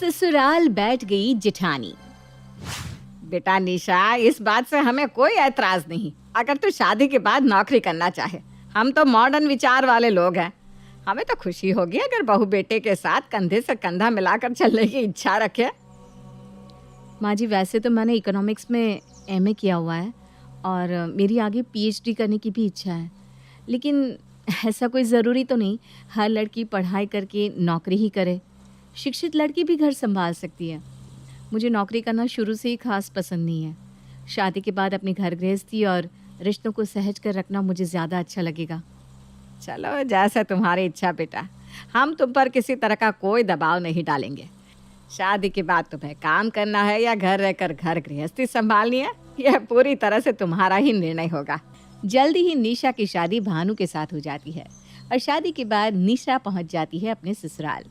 ससुराल बैठ गई जिठानी। बेटा निशा, इस बात से हमें कोई ऐतराज नहीं अगर तू शादी के बाद नौकरी करना चाहे। हम तो मॉडर्न विचार वाले लोग हैं। हमें तो खुशी होगी अगर बहू बेटे के साथ कंधे से कंधा मिलाकर चलने की इच्छा रखे। माँ जी, वैसे तो मैंने इकोनॉमिक्स में एमए किया हुआ है और मेरी आगे पीएचडी करने की भी इच्छा है, लेकिन ऐसा कोई ज़रूरी तो नहीं हर लड़की पढ़ाई करके नौकरी ही करे। शिक्षित लड़की भी घर संभाल सकती है। मुझे नौकरी करना शुरू से ही खास पसंद नहीं है। शादी के बाद अपनी घर गृहस्थी और रिश्तों को सहज कर रखना मुझे ज़्यादा अच्छा लगेगा। चलो जैसे तुम्हारी इच्छा बेटा, हम तुम पर किसी तरह का कोई दबाव नहीं डालेंगे। शादी के बाद तुम्हें काम करना है या घर रहकर घर गृहस्थी संभालनी है, यह पूरी तरह से तुम्हारा ही निर्णय होगा। जल्दी ही निशा की शादी भानु के साथ हो जाती है और शादी के बाद निशा पहुंच जाती है अपने ससुराल।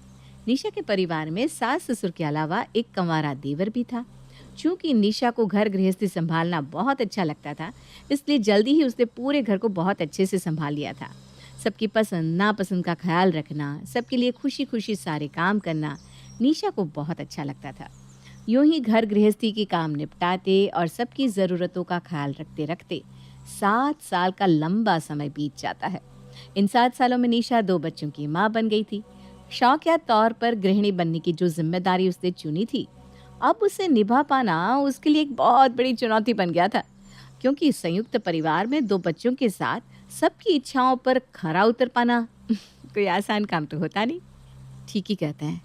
निशा के परिवार में सास ससुर के अलावा एक कंवारा देवर भी था। चूंकि निशा को घर गृहस्थी संभालना बहुत अच्छा लगता था, इसलिए जल्दी ही उसने पूरे घर को बहुत अच्छे से संभाल लिया था। सबकी पसंद नापसंद का ख्याल रखना, सबके लिए खुशी खुशी सारे काम करना निशा को बहुत अच्छा लगता था। यूं ही घर गृहस्थी के काम निपटाते और सबकी ज़रूरतों का ख्याल रखते रखते 7 साल का लंबा समय बीत जाता है। इन 7 सालों में निशा 2 बच्चों की माँ बन गई थी। शौकिया तौर पर गृहिणी बनने की जो जिम्मेदारी उसने चुनी थी, अब उसे निभा पाना उसके लिए एक बहुत बड़ी चुनौती बन गया था, क्योंकि संयुक्त परिवार में 2 बच्चों के साथ सबकी इच्छाओं पर खरा उतर पाना कोई आसान काम तो होता नहीं। ठीक ही कहते हैं,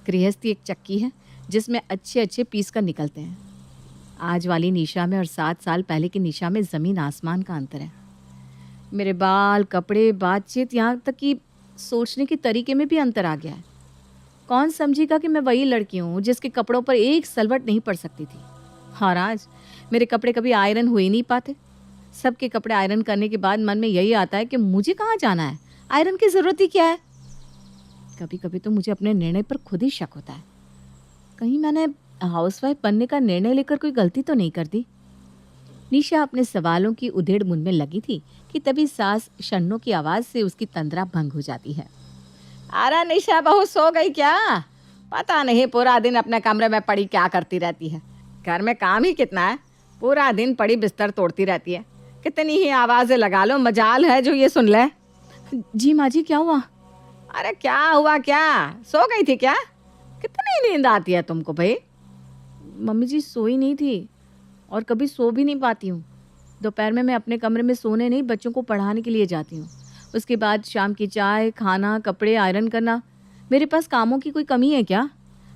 गृहस्थी एक चक्की है जिसमें अच्छे अच्छे पीस कर निकलते हैं। आज वाली निशा में और 7 साल पहले की निशा में ज़मीन आसमान का अंतर है। मेरे बाल, कपड़े, बातचीत, यहाँ तक कि सोचने के तरीके में भी अंतर आ गया है। कौन समझेगा कि मैं वही लड़की हूँ जिसके कपड़ों पर एक सलवट नहीं पड़ सकती थी। और आज मेरे कपड़े कभी आयरन हो ही नहीं पाते। सबके कपड़े आयरन करने के बाद मन में यही आता है कि मुझे कहाँ जाना है, आयरन की ज़रूरत ही क्या है। कभी कभी तो मुझे अपने निर्णय पर खुद ही शक होता है, कहीं मैंने हाउसवाइफ बनने का निर्णय लेकर कोई गलती तो नहीं कर दी। निशा अपने सवालों की उधेड़ बुन में लगी थी कि तभी सास शन्नों की आवाज़ से उसकी तंद्रा भंग हो जाती है। अरे निशा बहू सो गई क्या? पता नहीं पूरा दिन अपने कमरे में पड़ी क्या करती रहती है। घर में काम ही कितना है, पूरा दिन पड़ी बिस्तर तोड़ती रहती है। कितनी ही आवाज़ें लगा लो, मजाल है जो ये सुन ले। जी माँ जी, क्या हुआ? अरे क्या हुआ क्या, सो गई थी क्या? कितनी नींद आती है तुमको भाई? मम्मी जी, सोई नहीं थी और कभी सो भी नहीं पाती हूँ। दोपहर में मैं अपने कमरे में सोने नहीं, बच्चों को पढ़ाने के लिए जाती हूँ। उसके बाद शाम की चाय, खाना, कपड़े आयरन करना। मेरे पास कामों की कोई कमी है क्या?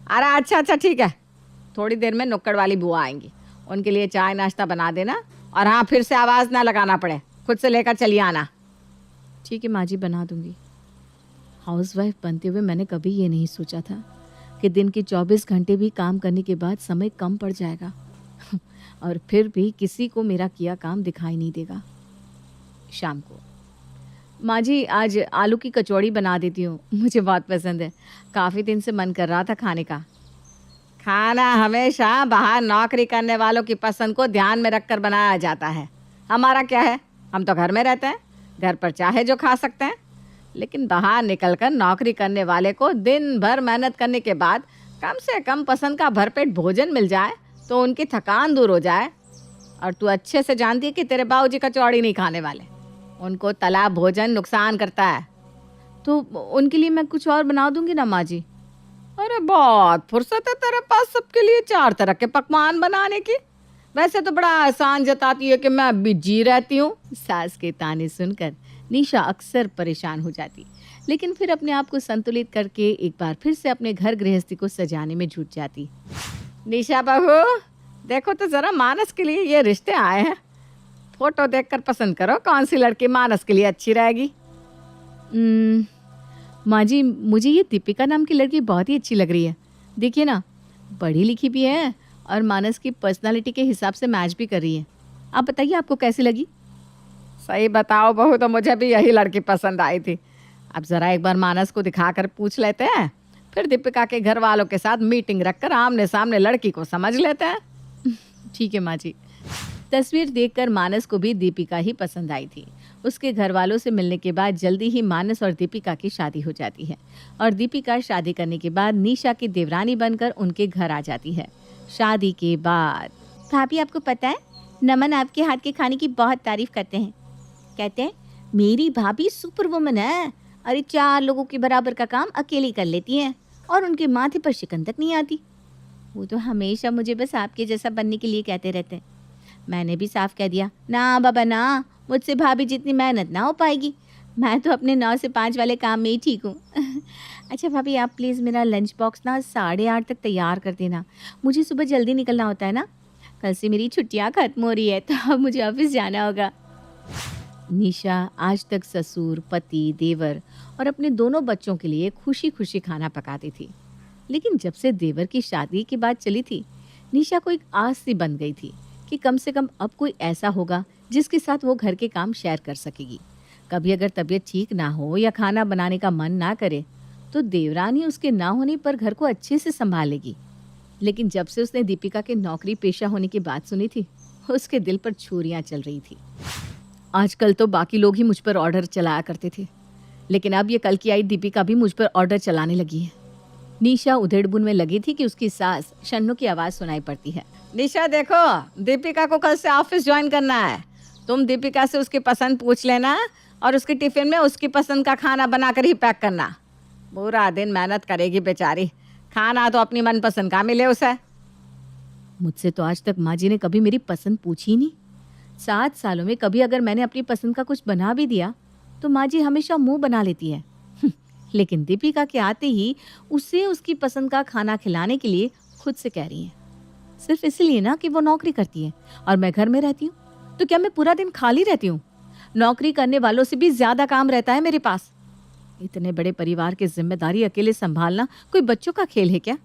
अरे अच्छा ठीक है, थोड़ी देर में नुक्कड़ वाली बुआ आएंगी, उनके लिए चाय नाश्ता बना देना। और हाँ, फिर से आवाज़ ना लगाना पड़े, खुद से लेकर चली आना। ठीक है माँ जी, बना दूँगी। हाउसवाइफ बनते हुए मैंने कभी ये नहीं सोचा था कि दिन के 24 घंटे भी काम करने के बाद समय कम पड़ जाएगा और फिर भी किसी को मेरा किया काम दिखाई नहीं देगा। शाम को, माँ जी आज आलू की कचौड़ी बना देती हूँ, मुझे बहुत पसंद है। काफ़ी दिन से मन कर रहा था खाने का। खाना हमेशा बाहर नौकरी करने वालों की पसंद को ध्यान में रखकर बनाया जाता है। हमारा क्या है, हम तो घर में रहते हैं, घर पर चाहे जो खा सकते हैं। लेकिन बाहर निकलकर नौकरी करने वाले को दिन भर मेहनत करने के बाद कम से कम पसंद का भरपेट भोजन मिल जाए तो उनकी थकान दूर हो जाए। और तू अच्छे से जानती है कि तेरे बाबूजी कचौड़ी नहीं खाने वाले, उनको तला भोजन नुकसान करता है। तो उनके लिए मैं कुछ और बना दूंगी ना माँ जी। अरे बहुत फुर्सत है तेरे पास सबके लिए 4 तरह के पकवान बनाने की। वैसे तो बड़ा आसान जताती है कि मैं बिजी रहती हूँ। सास के ताने सुनकर निशा अक्सर परेशान हो जाती, लेकिन फिर अपने आप को संतुलित करके एक बार फिर से अपने घर गृहस्थी को सजाने में जुट जाती। निशा बहू, देखो तो ज़रा, मानस के लिए ये रिश्ते आए हैं, फोटो देखकर पसंद करो कौन सी लड़की मानस के लिए अच्छी रहेगी। माँ जी, मुझे ये दीपिका नाम की लड़की बहुत ही अच्छी लग रही है। देखिए ना, पढ़ी लिखी भी है और मानस की पर्सनालिटी के हिसाब से मैच भी कर रही है। आप बताइए, आपको कैसी लगी? सही बताओ बहू, तो मुझे भी यही लड़की पसंद आई थी। अब ज़रा एक बार मानस को दिखाकर पूछ लेते हैं, फिर दीपिका के घर वालों के साथ मीटिंग रखकर आमने सामने लड़की को समझ लेते हैं। ठीक है माँ जी। तस्वीर देखकर मानस को भी दीपिका ही पसंद आई थी। उसके घर वालों से मिलने के बाद जल्दी ही मानस और दीपिका की शादी हो जाती है और दीपिका शादी करने के बाद निशा की देवरानी बनकर उनके घर आ जाती है। शादी के बाद भाभी आपको पता है, नमन आपके हाथ के खाने की बहुत तारीफ करते हैं। कहते हैं मेरी भाभी सुपर वुमन है। अरे 4 लोगों के बराबर का काम अकेली कर लेती हैं और उनके माथे पर शिकन तक नहीं आती। वो तो हमेशा मुझे बस आपके जैसा बनने के लिए कहते रहते हैं। मैंने भी साफ कह दिया, ना बाबा ना, मुझसे भाभी जितनी मेहनत ना हो पाएगी। मैं तो अपने 9 से 5 वाले काम में ही ठीक हूँ। अच्छा भाभी, आप प्लीज़ मेरा लंच बॉक्स ना 8:30 तक तैयार कर देना। मुझे सुबह जल्दी निकलना होता है ना, कल से मेरी छुट्टियाँ ख़त्म हो रही है, तो अब मुझे ऑफिस जाना होगा। निशा आज तक ससुर, पति, देवर और अपने दोनों बच्चों के लिए खुशी खुशी खाना पकाती थी, लेकिन जब से देवर की शादी की बात चली थी, निशा को एक आस सी बन गई थी कि कम से कम अब कोई ऐसा होगा जिसके साथ वो घर के काम शेयर कर सकेगी। कभी अगर तबीयत ठीक ना हो या खाना बनाने का मन ना करे तो देवरानी उसके ना होने पर घर को अच्छे से संभालेगी। लेकिन जब से उसने दीपिका के नौकरी पेशा होने की बात सुनी थी, उसके दिल पर छुरियां चल रही थी। आजकल तो बाकी लोग ही मुझ पर ऑर्डर चलाया करते थे, लेकिन अब ये कल की आई दीपिका भी मुझ पर ऑर्डर चलाने लगी है। निशा उधेड़बुन में लगी थी कि उसकी सास शन्नू की आवाज़ सुनाई पड़ती है। निशा देखो, दीपिका को कल से ऑफिस ज्वाइन करना है। तुम दीपिका से उसकी पसंद पूछ लेना और उसके टिफिन में उसकी पसंद का खाना बनाकर ही पैक करना। पूरा दिन मेहनत करेगी बेचारी, खाना तो अपनी मनपसंद का मिले उसे। मुझसे तो आज तक माँ जी ने कभी मेरी पसंद पूछी ही नहीं। 7 सालों में कभी अगर मैंने अपनी पसंद का कुछ बना भी दिया तो माँ जी हमेशा मुंह बना लेती है। लेकिन दीपिका के आते ही उसे उसकी पसंद का खाना खिलाने के लिए खुद से कह रही है, सिर्फ इसलिए ना कि वो नौकरी करती है और मैं घर में रहती हूँ। तो क्या मैं पूरा दिन खाली रहती हूँ? नौकरी करने वालों से भी ज्यादा काम रहता है मेरे पास। इतने बड़े परिवार की जिम्मेदारी अकेले संभालना कोई बच्चों का खेल है क्या?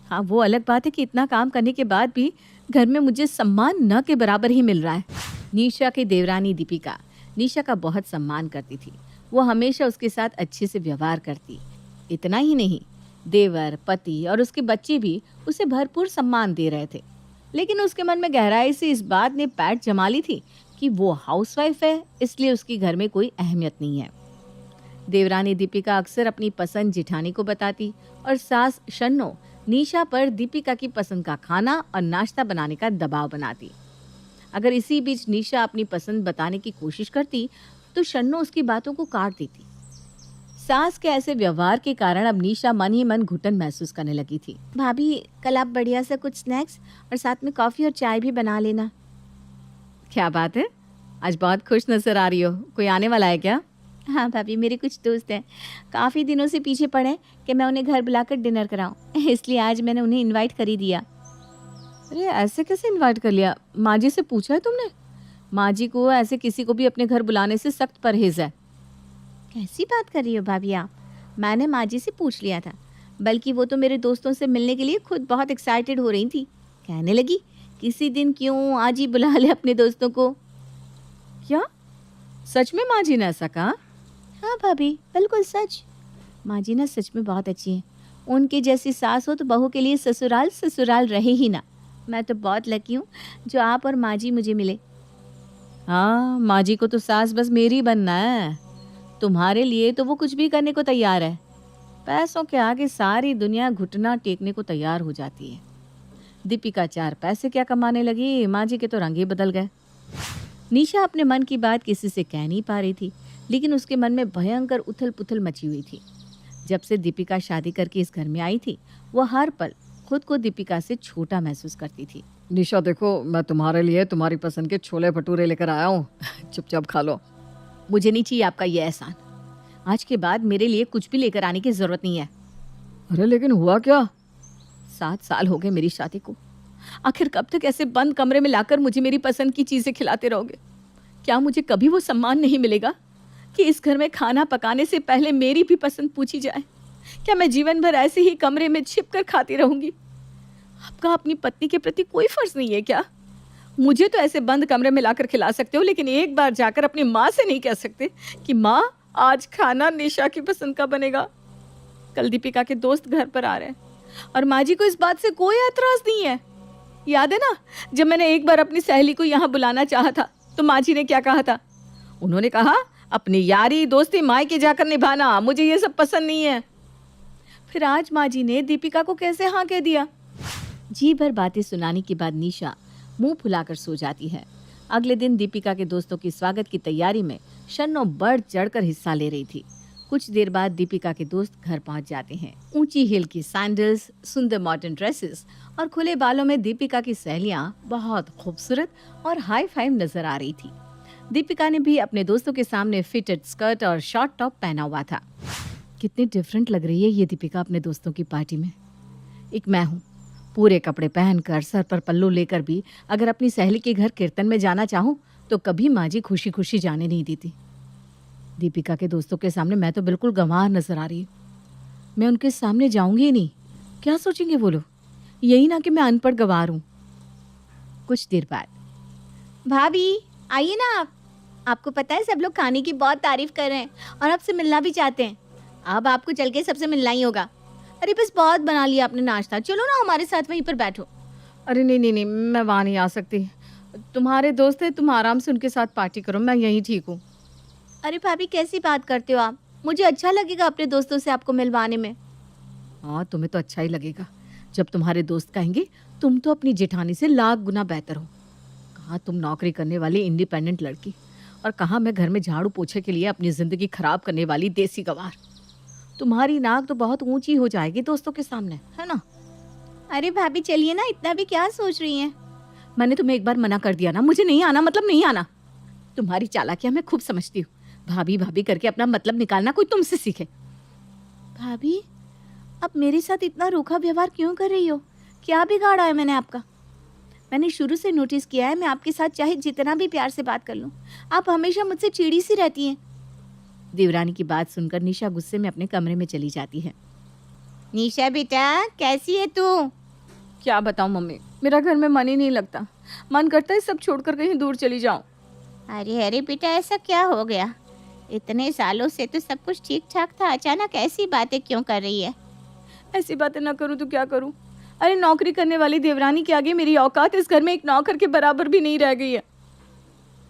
हाँ, वो अलग बात है कि इतना काम करने के बाद भी घर में मुझे सम्मान न के बराबर ही मिल रहा है। निशा की देवरानी दीपिका निशा का बहुत सम्मान करती थी। वो हमेशा उसके साथ अच्छे से व्यवहार करती। इतना ही नहीं, देवर, पति और उसके बच्चे भी उसे भरपूर सम्मान दे रहे थे। लेकिन उसके मन में गहराई से इस बात ने पैठ जमा ली थी कि वो हाउसवाइफ है, इसलिए उसकी घर में कोई अहमियत नहीं है। देवरानी दीपिका अक्सर अपनी पसंद जिठानी को बताती और सास शन्नो निशा पर दीपिका की पसंद का खाना और नाश्ता बनाने का दबाव बनाती। अगर इसी बीच निशा अपनी पसंद बताने की कोशिश करती तो शन्नो उसकी बातों को काट देती। सास के ऐसे व्यवहार के कारण अब निशा मन ही मन घुटन महसूस करने लगी थी। भाभी, कल आप बढ़िया सा कुछ स्नैक्स और साथ में कॉफ़ी और चाय भी बना लेना। क्या बात है, आज बहुत खुश नजर आ रही हो। कोई आने वाला है क्या? हाँ भाभी, मेरे कुछ दोस्त हैं, काफ़ी दिनों से पीछे पड़े हैं कि मैं उन्हें घर बुलाकर डिनर कराऊं, इसलिए आज मैंने उन्हें इनवाइट कर ही दिया। अरे ऐसे कैसे इनवाइट कर लिया? माँ जी से पूछा है तुमने? माँ जी को ऐसे किसी को भी अपने घर बुलाने से सख्त परहेज है। कैसी बात कर रही हो भाभी आप? मैंने माँ जी से पूछ लिया था, बल्कि वो तो मेरे दोस्तों से मिलने के लिए खुद बहुत एक्साइटेड हो रही थी। कहने लगी किसी दिन क्यों आज ही बुला ले अपने दोस्तों को। क्या सच में माँ जी ने ऐसा कहा? हाँ भाभी, बिल्कुल सच। माँ जी ना सच में बहुत अच्छी हैं। उनकी जैसी सास हो तो बहू के लिए ससुराल ससुराल रहे ही ना। मैं तो बहुत लकी हूँ जो आप और माँ जी मुझे मिले। हाँ, माँ जी को तो सास बस मेरी बनना है। तुम्हारे लिए तो वो कुछ भी करने को तैयार है। पैसों के आगे सारी दुनिया घुटना टेकने को तैयार हो जाती है। दीपिका 4 पैसे क्या कमाने लगी, माँ जी के तो रंग ही बदल गए। निशा अपने मन की बात किसी से कह नहीं पा रही थी, लेकिन उसके मन में भयंकर उथल पुथल मची हुई थी। जब से दीपिका शादी करके इस घर में आई थी, वो हर पल खुद को दीपिका से छोटा महसूस करती थी। निशा देखो, मैं तुम्हारे लिए तुम्हारी पसंद के छोले भटूरे लेकर आया हूँ, चुपचाप खा लो। मुझे नहीं चाहिए आपका ये एहसान। आज के बाद मेरे लिए कुछ भी लेकर आने की जरूरत नहीं है। अरे लेकिन हुआ क्या? 7 साल हो गए मेरी शादी को। आखिर कब तक ऐसे बंद कमरे में लाकर मुझे मेरी पसंद की चीजें खिलाते रहोगे? क्या मुझे कभी वो सम्मान नहीं मिलेगा कि इस घर में खाना पकाने से पहले मेरी भी पसंद पूछी जाए? क्या मैं जीवन भर ऐसे ही कमरे में छिप कर खाती रहूंगी? आपका अपनी पत्नी के प्रति कोई फर्ज नहीं है क्या? मुझे तो ऐसे बंद कमरे में लाकर खिला सकते हो, लेकिन एक बार जाकर अपनी माँ से नहीं कह सकते कि माँ आज खाना निशा की पसंद का बनेगा। कल दीपिका के दोस्त घर पर आ रहे हैं और माँ जी को इस बात से कोई एतराज नहीं है। याद है ना, जब मैंने एक बार अपनी सहेली को यहाँ बुलाना चाहा था तो माँ जी ने क्या कहा था? उन्होंने कहा अपनी यारी दोस्ती मायके जाकर निभाना, मुझे ये सब पसंद नहीं है। फिर आज माँ जी ने दीपिका को कैसे हाँ कह दिया? जी भर बातें सुनाने के बाद निशा मुंह फुलाकर सो जाती है। अगले दिन दीपिका के दोस्तों की स्वागत की तैयारी में शन्नो बढ़ चढ़कर हिस्सा ले रही थी। कुछ देर बाद दीपिका के दोस्त घर पहुंच जाते हैं। ऊंची हिल की सैंडल्स, सुंदर मॉडर्न ड्रेसेस और खुले बालों में दीपिका की सहेलियां बहुत खूबसूरत और हाई फाई नजर आ रही थी। दीपिका ने भी अपने दोस्तों के सामने फिटेड स्कर्ट और शॉर्ट टॉप पहना हुआ था। कितनी डिफरेंट लग रही है ये दीपिका अपने दोस्तों की पार्टी में। एक मैं हूँ, पूरे कपड़े पहनकर सर पर पल्लू लेकर भी अगर अपनी सहेली के घर कीर्तन में जाना चाहूँ तो कभी माँ जी खुशी खुशी जाने नहीं देती। दीपिका के दोस्तों के सामने मैं तो बिल्कुल गंवार नजर आ रही हूँ। मैं उनके सामने जाऊंगी ही नहीं। क्या सोचेंगे वो लोग? यही ना कि मैं अनपढ़ गंवार हूँ। कुछ देर बाद, भाभी आइए ना आप। आपको पता है सब लोग खाने की बहुत तारीफ कर रहे हैं और आपसे मिलना भी चाहते हैं। अब आपको चल के सबसे मिलना ही होगा। अरे बस बहुत बना लिया आपने नाश्ता, चलो ना हमारे साथ वहीं पर बैठो। अरे नहीं नहीं नहीं, मैं वहाँ नहीं आ सकती। तुम्हारे दोस्त है, तुम आराम से उनके साथ पार्टी करो, मैं यहीं ठीक हूँ। अरे भाभी कैसी बात करते हो आप? मुझे अच्छा लगेगा अपने दोस्तों से आपको मिलवाने में। हाँ, तुम्हें तो अच्छा ही लगेगा जब तुम्हारे दोस्त कहेंगे तुम तो अपनी जेठानी से लाख गुना बेहतर हो। कहाँ तुम नौकरी करने वाली इंडिपेंडेंट लड़की, और कहाँ मैं घर में झाड़ू पोछे के लिए अपनी ज़िंदगी खराब करने वाली देसी गवार। तुम्हारी नाक तो बहुत ऊंची हो जाएगी दोस्तों के सामने, है ना? अरे भाभी चलिए ना, इतना भी क्या सोच रही हैं? मैंने तुम्हें एक बार मना कर दिया ना, मुझे नहीं आना मतलब नहीं आना। तुम्हारी चालाकियाँ मैं खूब समझती हूँ। भाभी भाभी करके अपना मतलब निकालना कोई तुमसे सीखे। भाभी अब मेरे साथ इतना रूखा व्यवहार क्यों कर रही हो? क्या बिगाड़ा है मैंने आपका? मैंने शुरू से नोटिस किया है, मैं आपके साथ चाहे जितना भी प्यार से बात कर लूं, आप हमेशा मुझसे चिड़ी सी रहती हैं। देवरानी की बात सुनकर निशा गुस्से में अपने कमरे में चली जाती है। निशा बेटा कैसी है तू? क्या बताऊँ मम्मी, मेरा घर में मन ही नहीं लगता। मन करता है सब छोड़कर कहीं दूर चली जाऊँ। अरे अरे बेटा ऐसा क्या हो गया? इतने सालों से तो सब कुछ ठीक ठाक था, अचानक ऐसी बातें क्यों कर रही है? ऐसी बातें ना करूँ तो क्या करूँ? अरे नौकरी करने वाली देवरानी के आगे मेरी औकात इस घर में एक नौकर के बराबर भी नहीं रह गई है।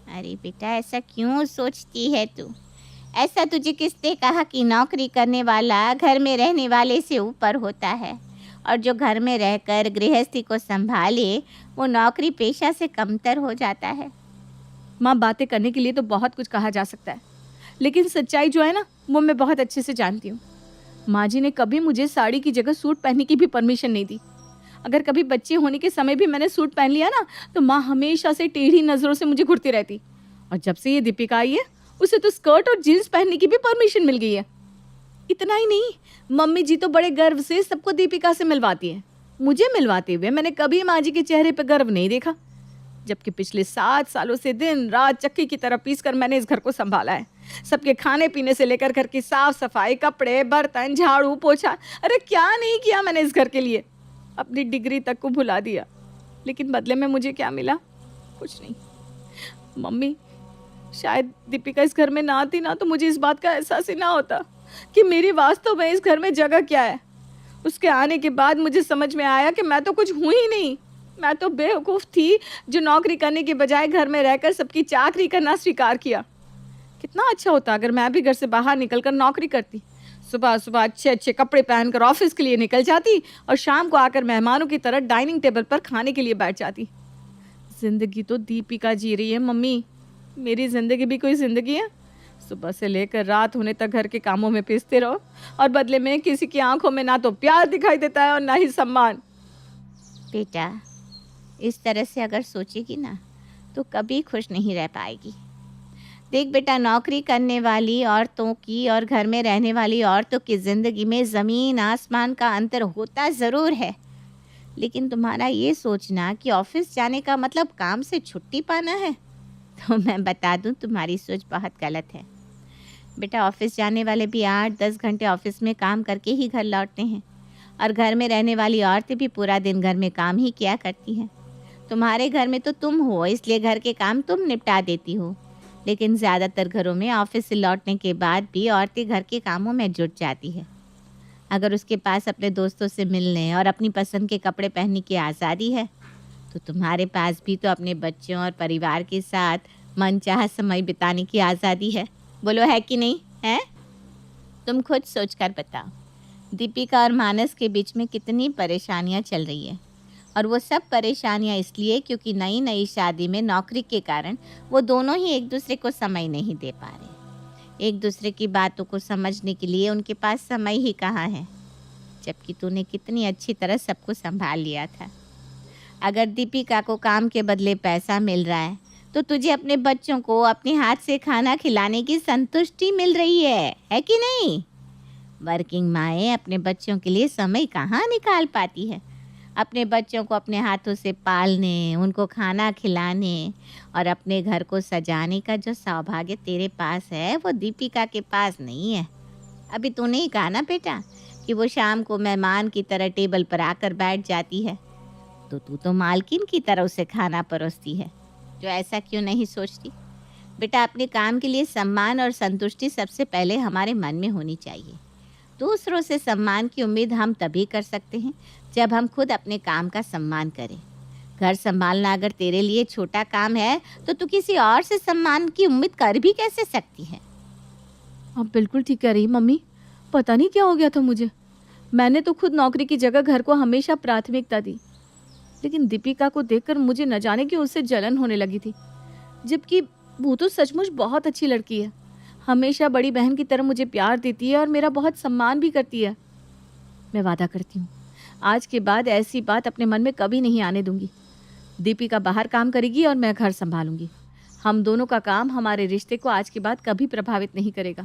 अरे बेटा ऐसा क्यों सोचती है तू? ऐसा तुझे किसने कहा कि नौकरी करने वाला घर में रहने वाले से ऊपर होता है, और जो घर में रहकर गृहस्थी को संभाले वो नौकरी पेशा से कमतर हो जाता है? माँ, बातें करने के लिए तो बहुत कुछ कहा जा सकता है, लेकिन सच्चाई जो है ना वो मैं बहुत अच्छे से जानती हूँ। माँ जी ने कभी मुझे साड़ी की जगह सूट पहनने की भी परमिशन नहीं दी। अगर कभी बच्चे होने के समय भी मैंने सूट पहन लिया ना तो माँ हमेशा से टेढ़ी नज़रों से मुझे घूरती रहती। और जब से ये दीपिका आई है उसे तो स्कर्ट और जीन्स पहनने की भी परमिशन मिल गई है। इतना ही नहीं, मम्मी जी तो बड़े गर्व से सबको दीपिका से मिलवाती है। मुझे मिलवाते हुए मैंने कभी माँ जी के चेहरे पर गर्व नहीं देखा, जबकि पिछले 7 सालों से दिन रात चक्की की तरह पीसकर मैंने इस घर को संभाला है। सबके खाने पीने से लेकर घर की साफ सफाई, कपड़े, बर्तन, झाड़ू पोछा, अरे क्या नहीं किया मैंने इस घर के लिए। अपनी डिग्री तक को भुला दिया, लेकिन बदले में मुझे क्या मिला? कुछ नहीं। मम्मी, शायद दीपिका इस घर में ना आती ना तो मुझे इस बात का एहसास ही ना होता कि मेरी वास्तव में इस घर में जगह क्या है। उसके आने के बाद मुझे समझ में आया कि मैं तो कुछ हूँ ही नहीं। मैं तो बेवकूफ़ थी जो नौकरी करने के बजाय घर में रहकर सबकी चाकरी करना स्वीकार किया। कितना अच्छा होता अगर मैं भी घर से बाहर निकलकर नौकरी करती। सुबह सुबह अच्छे अच्छे कपड़े पहनकर ऑफिस के लिए निकल जाती और शाम को आकर मेहमानों की तरह डाइनिंग टेबल पर खाने के लिए बैठ जाती। जिंदगी तो दीपिका जी रही है मम्मी, मेरी जिंदगी भी कोई जिंदगी है? सुबह से लेकर रात होने तक घर के कामों में पिसते रहो और बदले में किसी की आंखों में ना तो प्यार दिखाई देता है और ना ही सम्मान। बेटा इस तरह से अगर सोचेगी ना तो कभी खुश नहीं रह पाएगी। देख बेटा, नौकरी करने वाली औरतों की और घर में रहने वाली औरतों की ज़िंदगी में ज़मीन आसमान का अंतर होता ज़रूर है, लेकिन तुम्हारा ये सोचना कि ऑफिस जाने का मतलब काम से छुट्टी पाना है, तो मैं बता दूं तुम्हारी सोच बहुत गलत है। बेटा ऑफिस जाने वाले भी 8-10 घंटे ऑफिस में काम करके ही घर लौटते हैं, और घर में रहने वाली औरतें भी पूरा दिन घर में काम ही किया करती हैं। तुम्हारे घर में तो तुम हो, इसलिए घर के काम तुम निपटा देती हो, लेकिन ज़्यादातर घरों में ऑफिस से लौटने के बाद भी औरतें घर के कामों में जुट जाती है। अगर उसके पास अपने दोस्तों से मिलने और अपनी पसंद के कपड़े पहनने की आज़ादी है, तो तुम्हारे पास भी तो अपने बच्चों और परिवार के साथ मनचाहा समय बिताने की आज़ादी है। बोलो है कि नहीं है? तुम खुद सोच कर बताओ। दीपिका और मानस के बीच में कितनी परेशानियां चल रही है, और वो सब परेशानियां इसलिए क्योंकि नई नई शादी में नौकरी के कारण वो दोनों ही एक दूसरे को समय नहीं दे पा रहे। एक दूसरे की बातों को समझने के लिए उनके पास समय ही कहाँ है, जबकि तूने कितनी अच्छी तरह सबको संभाल लिया था। अगर दीपिका को काम के बदले पैसा मिल रहा है तो तुझे अपने बच्चों को अपने हाथ से खाना खिलाने की संतुष्टि मिल रही है कि नहीं? वर्किंग माएँ अपने बच्चों के लिए समय कहाँ निकाल पाती है। अपने बच्चों को अपने हाथों से पालने, उनको खाना खिलाने और अपने घर को सजाने का जो सौभाग्य तेरे पास है वो दीपिका के पास नहीं है। अभी तूने ही कहा ना बेटा कि वो शाम को मेहमान की तरह टेबल पर आकर बैठ जाती है, तो तू तो मालकिन की तरह उसे खाना परोसती है। जो ऐसा क्यों नहीं सोचती? बेटा, अपने काम के लिए सम्मान और संतुष्टि सबसे पहले हमारे मन में होनी चाहिए। दूसरों से सम्मान की उम्मीद हम तभी कर सकते हैं जब हम खुद अपने काम का सम्मान करें। घर संभालना अगर तेरे लिए छोटा काम है तो तू किसी और से सम्मान की उम्मीद कर भी कैसे सकती है? आप बिल्कुल ठीक कह रही मम्मी। पता नहीं क्या हो गया था मुझे। मैंने तो खुद नौकरी की जगह घर को हमेशा प्राथमिकता दी, लेकिन दीपिका को देखकर मुझे न जाने क्यों उससे जलन होने लगी थी, जबकि वो तो सचमुच बहुत अच्छी लड़की है। हमेशा बड़ी बहन की तरह मुझे प्यार देती है और मेरा बहुत सम्मान भी करती है। मैं वादा करती हूँ आज के बाद ऐसी बात अपने मन में कभी नहीं आने दूंगी। दीपिका बाहर काम करेगी और मैं घर संभालूंगी। हम दोनों का काम हमारे रिश्ते को आज के बाद कभी प्रभावित नहीं करेगा।